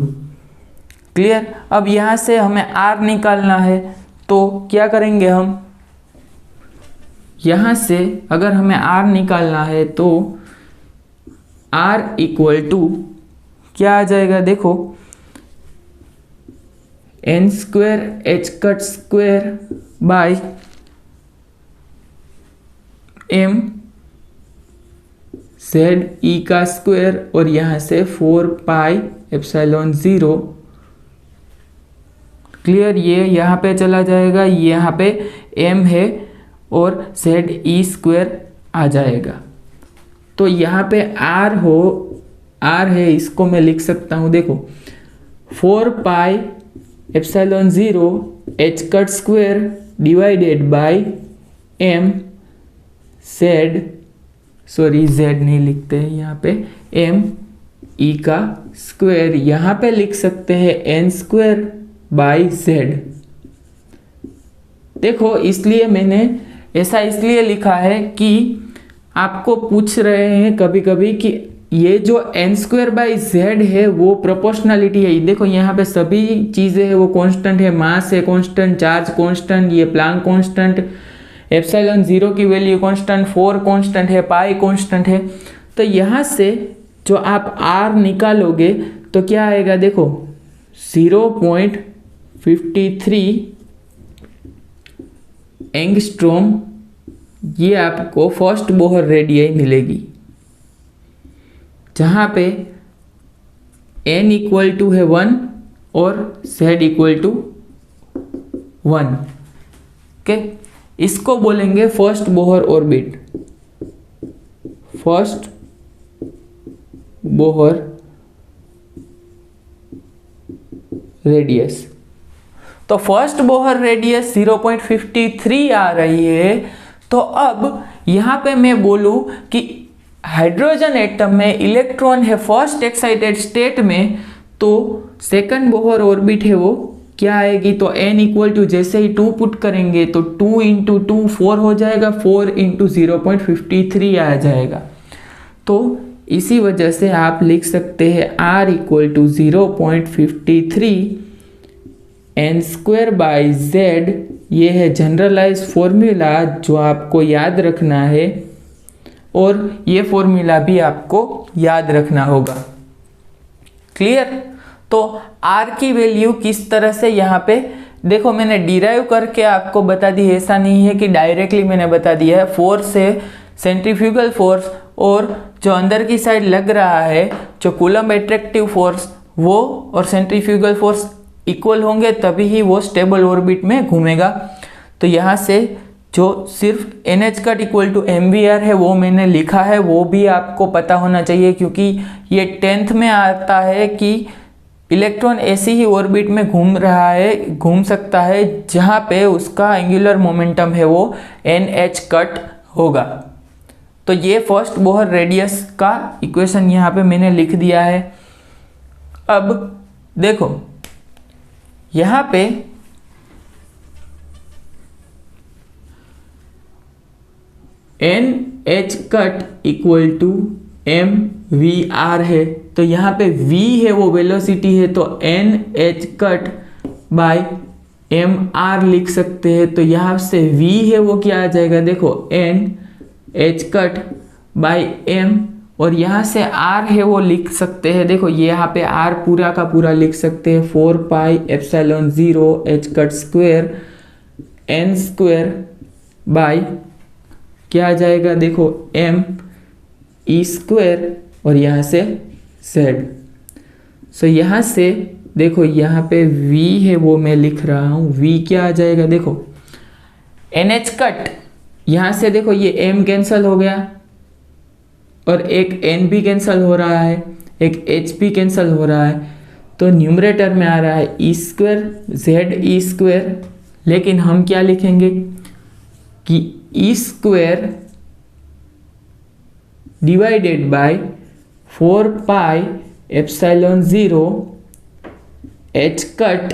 Speaker 1: Clear. अब यहाँ से हमें आर निकालना है, तो क्या करेंगे हम, यहाँ से अगर हमें आर निकालना है तो आर इक्वल टू क्या आ जाएगा, देखो n square H cut square by M Z ई का स्क्वायर, और यहाँ से 4 पाई एप्सिलॉन 0। क्लियर। ये यहाँ पे चला जाएगा, यहाँ पे एम है और जेड ई स्क्वायर आ जाएगा। तो यहाँ पे आर है, इसको मैं लिख सकता हूँ, देखो 4 pi epsilon 0 H cut square divided by M Z नहीं लिखते हैं यहाँ पे, एम ई का स्क्वायर, यहाँ पे लिख सकते हैं एन स्क्वायर बाई जेड। देखो इसलिए मैंने ऐसा इसलिए लिखा है कि आपको पूछ रहे हैं कभी कभी कि ये जो एन स्क्वायर बाई जेड है वो प्रोपोर्शनलिटी है। देखो यहाँ पे सभी चीज़ें है वो कांस्टेंट है, मास है कांस्टेंट, चार्ज कांस्टेंट, ये प्लांक कांस्टेंट, एप्सिलॉन 0 की वैल्यू कांस्टेंट, 4 कांस्टेंट है, पाई कांस्टेंट है। तो यहाँ से जो आप आर निकालोगे तो क्या आएगा, देखो 0.53 एंगस्ट्रॉम, ये आपको फर्स्ट बोहर रेडियस मिलेगी, जहाँ पे n इक्वल टू है 1 और z इक्वल टू 1। ओके, इसको बोलेंगे first Bohr orbit, first Bohr radius. तो फर्स्ट बोहर रेडियस 0.53 आ रही है। तो अब यहाँ पे मैं बोलूँ कि हाइड्रोजन एटम में इलेक्ट्रॉन है फर्स्ट एक्साइटेड स्टेट में, तो सेकंड बोहर ऑर्बिट है वो क्या आएगी, तो n इक्वल टू जैसे ही 2 पुट करेंगे तो 2 इंटू 2 4 हो जाएगा, 4 इंटू 0.53 आ जाएगा। तो इसी वजह से आप लिख सकते हैं r equal to 0.53 N square by Z. ये है जनरलाइज फॉर्मूला जो आपको याद रखना है, और ये फॉर्मूला भी आपको याद रखना होगा। क्लियर। तो r की वैल्यू किस तरह से यहाँ पे देखो मैंने डिराइव करके आपको बता दी, ऐसा नहीं है कि डायरेक्टली मैंने बता दिया है। फोर्स है सेंट्रीफ्यूगल फोर्स, और जो अंदर की साइड लग रहा है जो कूलम्ब एट्रैक्टिव फोर्स, वो और सेंट्रीफ्यूगल फोर्स इक्वल होंगे तभी ही वो स्टेबल ऑर्बिट में घूमेगा। तो यहाँ से जो सिर्फ NH cut equal to MVR है वो मैंने लिखा है, वो भी आपको पता होना चाहिए, क्योंकि ये 10th में आता है कि इलेक्ट्रॉन ऐसी ही ऑर्बिट में घूम सकता है जहाँ पे उसका एंगुलर मोमेंटम है वो NH कट होगा। तो ये फर्स्ट बोहर रेडियस का इक्वेशन यहाँ पे मैंने लिख दिया है। अब देखो यहाँ पे NH cut equal to MVR है, तो यहाँ पे V है वो वेलोसिटी है, तो NH कट बाय MR लिख सकते हैं। तो यहाँ से V है वो क्या आ जाएगा, देखो NH कट बाय M, और यहाँ से R है वो लिख सकते हैं, देखो ये यहाँ पे R पूरा का पूरा लिख सकते हैं 4 pi epsilon 0 H cut square N square by क्या आ जाएगा, देखो M E स्क्वायर और यहाँ से Z। सो यहाँ से देखो यहाँ पे V है वो मैं लिख रहा हूँ, V क्या आ जाएगा, देखो NH कट, यहाँ से देखो ये M कैंसल हो गया और एक N भी कैंसल हो रहा है, एक H भी कैंसल हो रहा है, तो न्यूमरेटर में आ रहा है E square Z E square. लेकिन हम क्या लिखेंगे कि E square divided by 4 pi epsilon 0 H cut,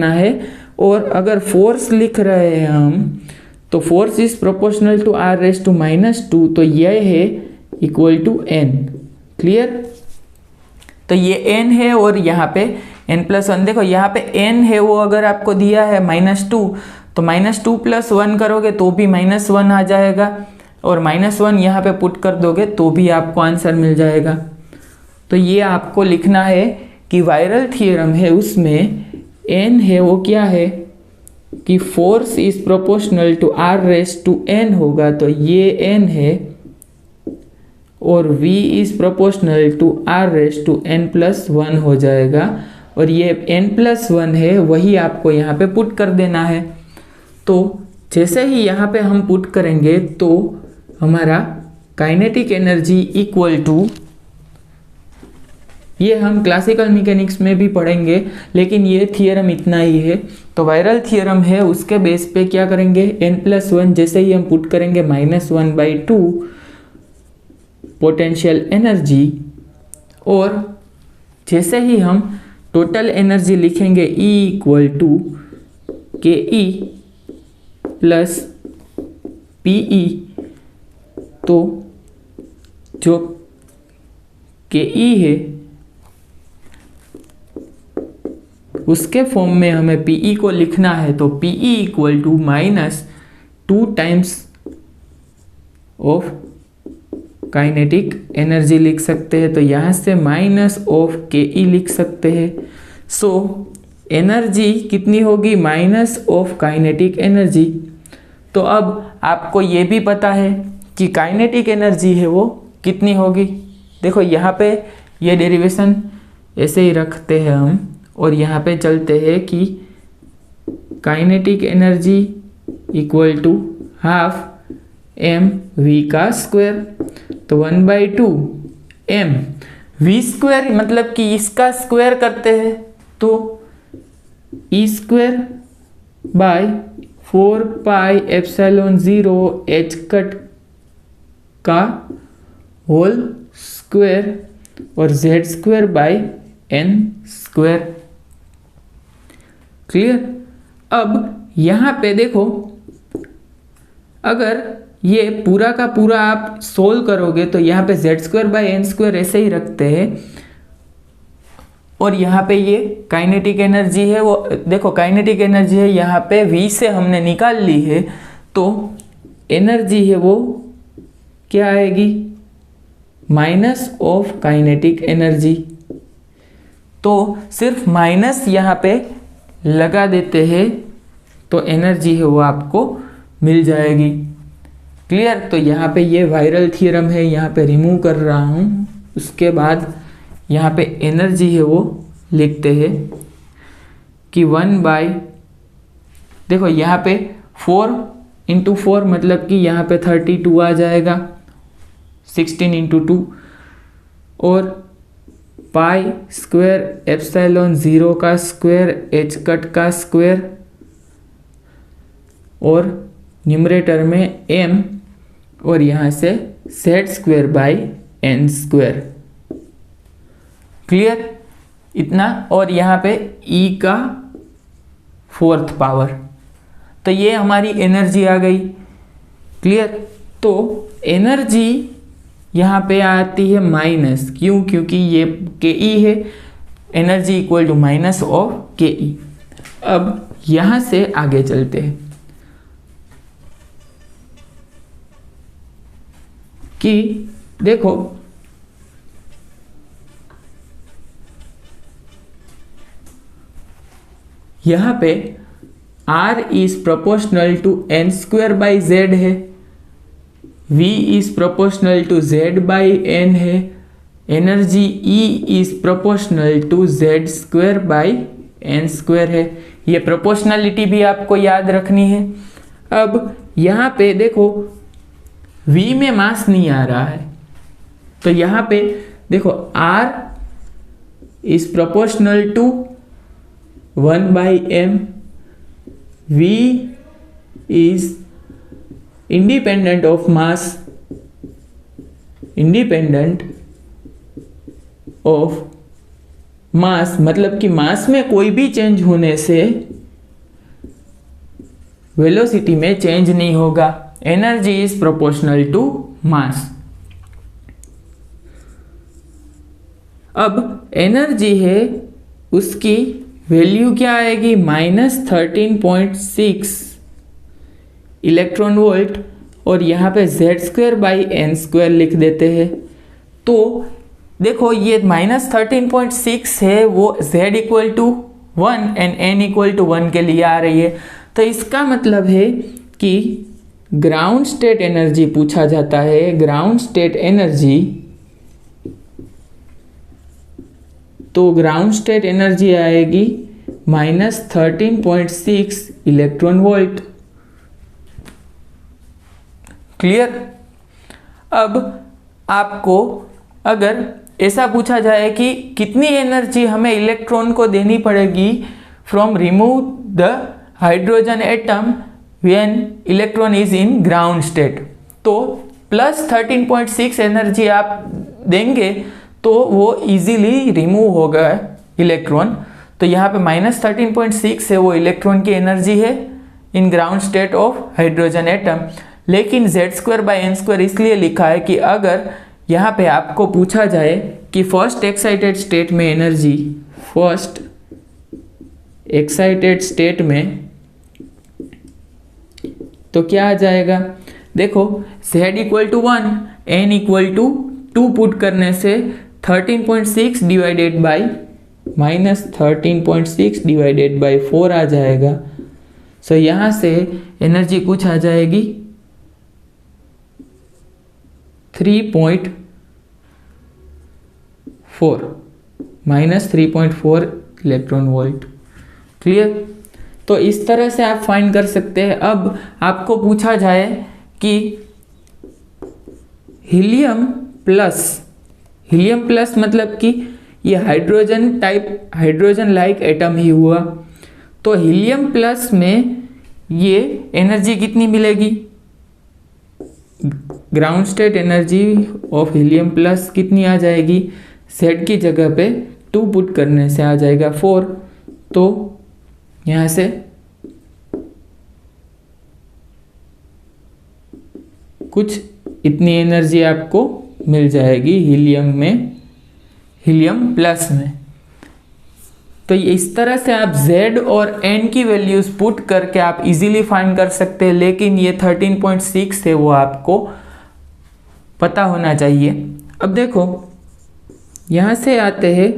Speaker 1: करना है। और अगर फोर्स लिख रहे हैं हम, तो force is proportional to r raise to -2, तो यह है इक्वल टू n। क्लियर? तो ये n है और यहाँ पे n+1, देखो यहाँ पे n है वो अगर आपको दिया है -2, तो -2 + 1 करोगे तो भी -1 आ जाएगा, और -1 यहाँ पे पुट कर दोगे तो भी आपको आंसर मिल जाएगा। तो ये आपको लिखना है कि वायरल थ्योरम है उसमें n है वो क्या है कि force is proportional to r raise to n होगा, तो ये n है, और v is proportional to r raise to n+1 हो जाएगा, और ये n+1 है वही आपको यहाँ पे पुट कर देना है। तो जैसे ही यहाँ पे हम पुट करेंगे तो हमारा काइनेटिक एनर्जी इक्वल टू, ये हम क्लासिकल मैकेनिक्स में भी पढ़ेंगे लेकिन ये थियरम इतना ही है। तो वायरल थियरम है उसके बेस पे क्या करेंगे, n+1 जैसे ही हम पुट करेंगे -1/2 पोटेंशियल एनर्जी, और जैसे ही हम टोटल एनर्जी लिखेंगे E = KE + PE, तो जो KE है उसके फॉर्म में हमें PE को लिखना है, तो PE = -2 times of kinetic energy लिख सकते हैं, तो यहाँ से माइनस ऑफ के ई लिख सकते हैं। सो एनर्जी कितनी होगी, माइनस ऑफ काइनेटिक एनर्जी। तो अब आपको ये भी पता है कि काइनेटिक एनर्जी है वो कितनी होगी। देखो यहाँ पे ये डेरिवेशन ऐसे ही रखते हैं हम, और यहाँ पे चलते हैं कि kinetic energy equal to half M V का स्क्वायर, तो 1/2 एम वी स्क्वायर, मतलब कि इसका स्क्वायर करते हैं तो E square by 4πε0 H cut का होल स्क्वायर और Z square by N square. Clear. अब यहाँ पे देखो, अगर ये पूरा का पूरा आप सोल्व करोगे तो यहाँ पे Z square by N square ऐसे ही रखते हैं, और यहाँ पे ये काइनेटिक एनर्जी है वो देखो, काइनेटिक एनर्जी है यहाँ पे v से हमने निकाल ली है, तो एनर्जी है वो क्या आएगी, माइनस ऑफ काइनेटिक एनर्जी। तो सिर्फ माइनस यहाँ पे लगा देते हैं तो एनर्जी है वो आपको मिल जाएगी। क्लियर। तो यहाँ पे ये वायरल थ्योरम है, यहाँ पे रिमूव कर रहा हूँ। उसके बाद यहाँ पे एनर्जी है वो लिखते हैं कि 1/, देखो यहाँ पे 4 × 4 मतलब कि यहाँ पे 32 आ जाएगा, 16 × 2, और पाई स्क्वायर एप्सिलॉन 0 का स्क्वायर एच कट का स्क्वायर, और न्यूमरेटर में m, और यहाँ से z square by n square. Clear. इतना, और यहाँ पे e का 4th पावर। तो ये हमारी एनर्जी आ गई। क्लियर। तो एनर्जी यहाँ पे आती है माइनस, क्यों, क्योंकि ये के ई है, energy equal to minus of K E. अब यहाँ से आगे चलते हैं कि देखो यहाँ पे R is proportional to n square by z है, V is proportional to z by n है, energy E is proportional to z square by n square है। ये प्रोपोर्शनलिटी भी आपको याद रखनी है। अब यहाँ पे देखो V में मास नहीं आ रहा है, तो यहाँ पे देखो R is proportional to 1/m, V is independent of mass, independent of mass मतलब कि मास में कोई भी चेंज होने से वेलोसिटी में चेंज नहीं होगा। Energy is proportional to mass. अब एनर्जी है उसकी वैल्यू क्या आएगी, -13.6 इलेक्ट्रॉन वोल्ट, और यहाँ पे z square by N square लिख देते हैं। तो देखो ये -13.6 है वो z equal to 1 and n equal to 1 के लिए आ रही है। तो इसका मतलब है कि ग्राउंड स्टेट एनर्जी पूछा जाता है। ग्राउंड स्टेट एनर्जी, तो ग्राउंड स्टेट एनर्जी आएगी -13.6 इलेक्ट्रॉन वोल्ट। क्लियर। अब आपको अगर ऐसा पूछा जाए कि कितनी एनर्जी हमें इलेक्ट्रॉन को देनी पड़ेगी from remove the hydrogen atom when electron is in ground state, तो +13.6 एनर्जी आप देंगे तो वो इजीली रिमूव होगा इलेक्ट्रॉन। तो यहाँ पे -13.6 है वो इलेक्ट्रॉन की एनर्जी है in ground state of hydrogen atom. लेकिन z square by N square इसलिए लिखा है कि अगर यहाँ पे आपको पूछा जाए कि फर्स्ट एक्साइटेड स्टेट में एनर्जी, फर्स्ट एक्साइटेड स्टेट में, तो क्या आ जाएगा, देखो z equal to 1, n equal to 2 put करने से 13.6 डिवाइडेड बाई -13.6 डिवाइडेड बाई 4 आ जाएगा। सो यहाँ से एनर्जी कुछ आ जाएगी 3.4 -3.4 इलेक्ट्रॉन वोल्ट। क्लियर? तो इस तरह से आप फाइंड कर सकते हैं। अब आपको पूछा जाए कि हीलियम प्लस मतलब कि ये हाइड्रोजन लाइक एटम ही हुआ, तो हीलियम प्लस में ये एनर्जी कितनी मिलेगी? Ground state energy of helium plus कितनी आ जाएगी? Z की जगह पे 2 पुट करने से आ जाएगा 4। तो यहाँ से कुछ इतनी एनर्जी आपको मिल जाएगी हीलियम प्लस में। तो इस तरह से आप Z और N की वैल्यूज पुट करके आप इजीली फाइंड कर सकते हैं, लेकिन ये 13.6 है वो आपको पता होना चाहिए। अब देखो यहाँ से आते हैं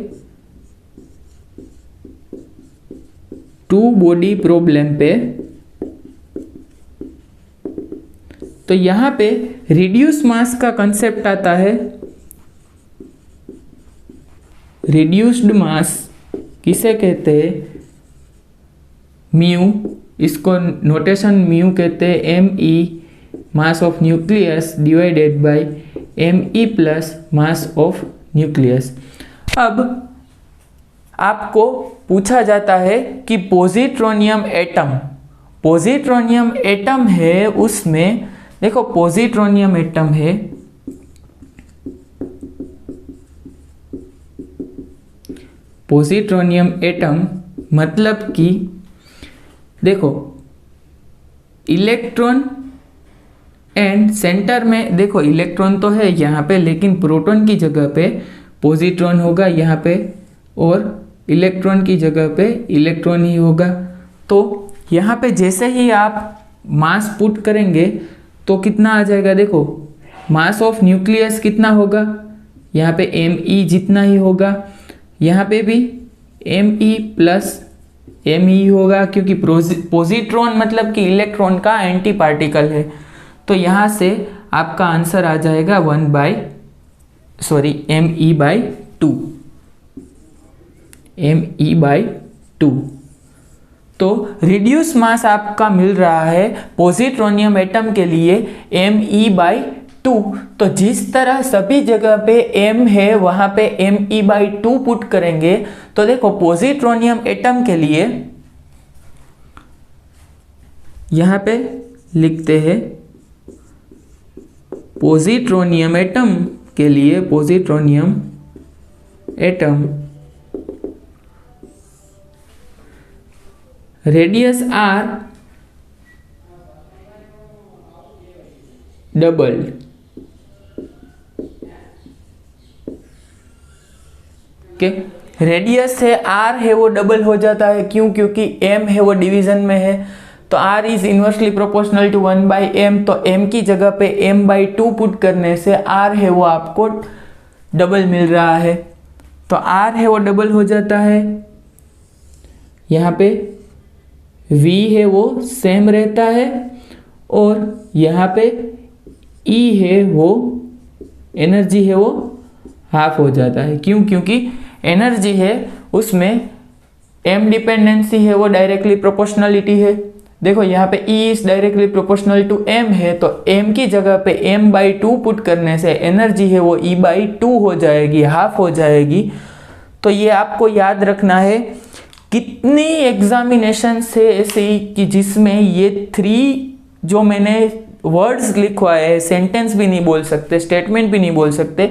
Speaker 1: 2 बॉडी प्रॉब्लम पे। तो यहाँ पे रिड्यूस मास का कंसेप्ट आता है। रिड्यूस्ड मास किसे कहते हैं? म्यू, इसको नोटेशन म्यू कहते हैं, ME mass of nucleus divided by ME plus mass of nucleus. अब आपको पूछा जाता है कि पॉजिट्रोनियम एटम है, उसमें देखो पॉजिट्रोनियम एटम है, पॉजिट्रोनियम एटम मतलब कि देखो इलेक्ट्रॉन एंड सेंटर में, देखो इलेक्ट्रॉन तो है यहाँ पे, लेकिन प्रोटॉन की जगह पे पॉजिट्रॉन होगा यहाँ पे, और इलेक्ट्रॉन की जगह पे इलेक्ट्रॉन ही होगा। तो यहाँ पे जैसे ही आप मास पुट करेंगे तो कितना आ जाएगा? देखो मास ऑफ न्यूक्लियस कितना होगा? यहाँ पे ME जितना ही होगा, यहाँ पे भी ME प्लस ME होगा, क्योंकि पॉजिट्रॉन मतलब कि इलेक्ट्रॉन का एंटी पार्टिकल है। तो यहाँ से आपका आंसर आ जाएगा ME/2। तो रिड्यूस मास आपका मिल रहा है पॉजिट्रोनियम एटम के लिए ME/2। तो जिस तरह सभी जगह पे M है वहां पे ME/2 पुट करेंगे, तो देखो पॉजिट्रोनियम एटम के लिए यहां पे लिखते हैं, पॉजिट्रोनियम एटम के लिए positronium atom radius R double, के रेडियस है R है वो डबल हो जाता है। क्यों? क्योंकि M है वो डिवीजन में है, तो R is inversely proportional to 1/m। तो M की जगह पे M/2 पुट करने से R है वो आपको डबल मिल रहा है। तो R है वो डबल हो जाता है, यहाँ पे V है वो सेम रहता है, और यहाँ पे E है वो एनर्जी है वो हाफ हो जाता है। क्यों? क्योंकि एनर्जी है उसमें M डिपेंडेंसी है वो डायरेक्टली प्रोपोर्शनलिटी है। देखो यहाँ पे E is directly proportional to M है, तो M की जगह पे M/2 पुट करने से एनर्जी है वो E/2 हो जाएगी, हाफ हो जाएगी। तो ये आपको याद रखना है। कितनी एग्जामिनेशन से ऐसे कि जिसमें ये 3 जो मैंने वर्ड्स लिखवाए हैं, सेंटेंस भी नहीं बोल सकते, स्टेटमेंट भी नहीं बोल सकते,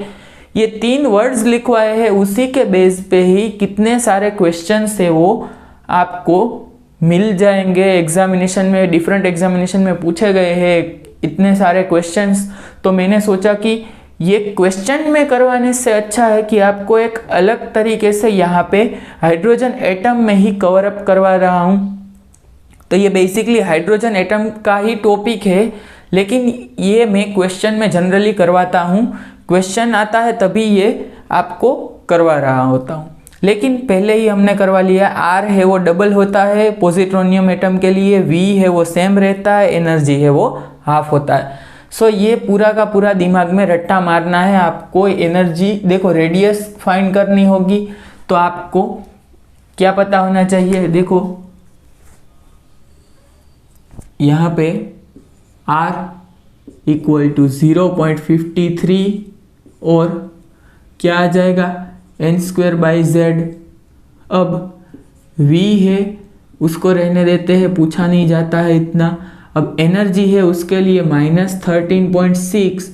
Speaker 1: ये 3 वर्ड्स लिखवाए हैं, उसी के बेस पे ही कितने सारे क्वेश्चंस है वो आपको मिल जाएंगे एग्जामिनेशन में। डिफरेंट एग्जामिनेशन में पूछे गए हैं इतने सारे क्वेश्चंस। तो मैंने सोचा कि ये क्वेश्चन में करवाने से अच्छा है कि आपको एक अलग तरीके से यहाँ पे हाइड्रोजन एटम में ही कवर अप करवा रहा हूँ। तो ये बेसिकली हाइड्रोजन एटम का ही टॉपिक है, लेकिन ये मैं क्वेश्चन में जनरली करवाता हूँ, क्वेश्चन आता है तभी ये आपको करवा रहा होता हूँ। लेकिन पहले ही हमने करवा लिया, आर है वो डबल होता है पॉजिट्रोनियम एटम के लिए, वी है वो सेम रहता है, एनर्जी है वो हाफ होता है। सो ये पूरा का पूरा दिमाग में रट्टा मारना है आपको। एनर्जी देखो, रेडियस फाइंड करनी होगी तो आपको क्या पता होना चाहिए, देखो यहाँ पे R इक्वल टू 0.53 और क्या आ जाएगा n²/z। अब V है उसको रहने देते हैं, पूछा नहीं जाता है इतना। अब एनर्जी है उसके लिए -13.6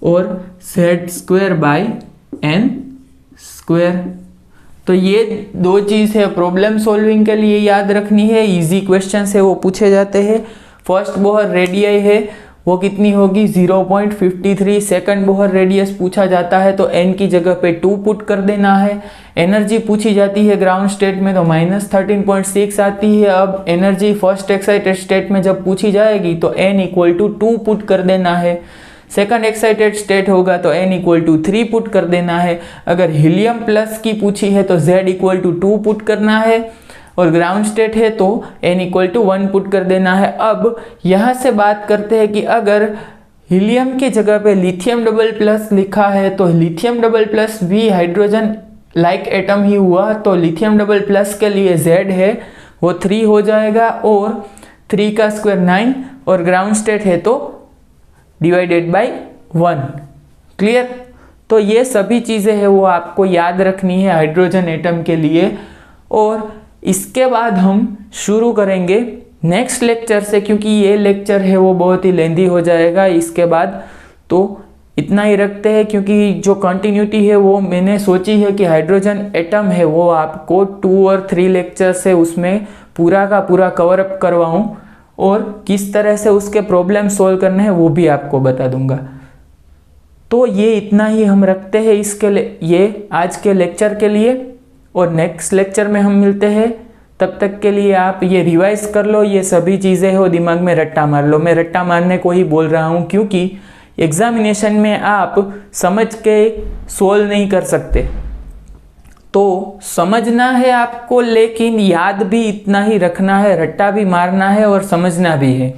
Speaker 1: और z²/n²। तो ये दो चीज़ है प्रॉब्लम सॉल्विंग के लिए याद रखनी है, इजी क्वेश्चन है वो पूछे जाते हैं। फर्स्ट बोहर रेडियस है वो कितनी होगी 0.53, सेकंड बोहर रेडियस पूछा जाता है तो n की जगह पे 2 पुट कर देना है। एनर्जी पूछी जाती है ग्राउंड स्टेट में तो -13.6 आती है। अब एनर्जी फर्स्ट एक्साइटेड स्टेट में जब पूछी जाएगी तो n इक्वल टू 2 पुट कर देना है। सेकंड एक्साइटेड स्टेट होगा तो n इक्वल टू 3 पुट कर देना है। अगर हीलियम प्लस की पूछी है तो z इक्वल टू 2 पुट करना है और ग्राउंड स्टेट है तो n इक्वल टू 1 पुट कर देना है। अब यहाँ से बात करते हैं कि अगर हीलियम की जगह पे लिथियम डबल प्लस लिखा है तो लिथियम डबल प्लस भी हाइड्रोजन लाइक एटम ही हुआ, तो लिथियम डबल प्लस के लिए z है वो 3 हो जाएगा और 3 का स्क्वायर 9 और ग्राउंड स्टेट है तो डिवाइडेड बाय 1। क्लियर? तो ये सभी चीज़ें हैं वो आपको याद रखनी है हाइड्रोजन एटम के लिए। और इसके बाद हम शुरू करेंगे नेक्स्ट लेक्चर से, क्योंकि ये लेक्चर है वो बहुत ही लेंदी हो जाएगा इसके बाद, तो इतना ही रखते हैं। क्योंकि जो कंटिन्यूटी है वो मैंने सोची है कि हाइड्रोजन एटम है वो आपको 2 और 3 लेक्चर से उसमें पूरा का पूरा कवर अप करवाऊँ और किस तरह से उसके प्रॉब्लम सॉल्व करने हैं वो भी आपको बता दूंगा। तो ये इतना ही हम रखते हैं इसके लिए, ये आज के लेक्चर के लिए, और नेक्स्ट लेक्चर में हम मिलते हैं। तब तक के लिए आप ये रिवाइज कर लो, ये सभी चीज़ें हो दिमाग में रट्टा मार लो। मैं रट्टा मारने को ही बोल रहा हूँ क्योंकि एग्जामिनेशन में आप समझ के सोल्व नहीं कर सकते, तो समझना है आपको लेकिन याद भी इतना ही रखना है, रट्टा भी मारना है और समझना भी है।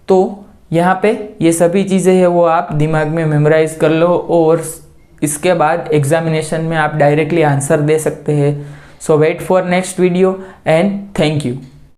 Speaker 1: तो यहाँ पे ये सभी चीज़ें हैं वो आप दिमाग में मेमोराइज कर लो और इसके बाद एग्जामिनेशन में आप डायरेक्टली आंसर दे सकते हैं। So wait for next video and thank you.